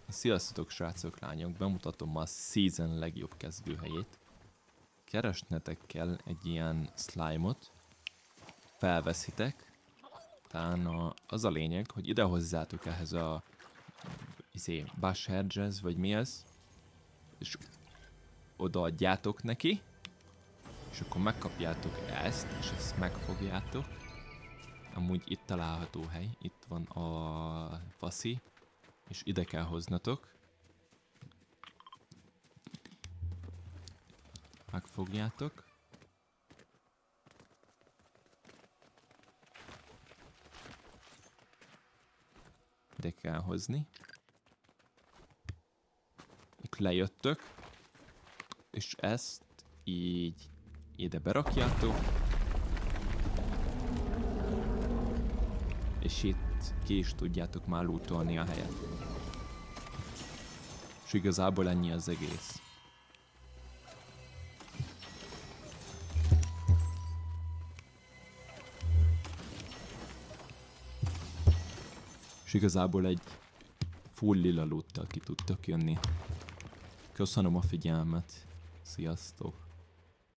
Sziasztok srácok, lányok, bemutatom a Season legjobb kezdőhelyét. Keresnetek kell egy ilyen slime-ot, felveszitek, utána az a lényeg, hogy idehozzátok ehhez a Bush Hedges, vagy mi ez, és odaadjátok neki, és akkor megkapjátok ezt, és ezt megfogjátok. Amúgy itt található hely, itt van a faszi, és ide kell hoznatok. Megfogjátok. Ide kell hozni. Itt lejöttök. És ezt így ide berakjátok. És itt ki is tudjátok már lootolni a helyet. És igazából ennyi az egész. És igazából egy full lila loottal ki tudtok jönni. Köszönöm a figyelmet. Sziasztok!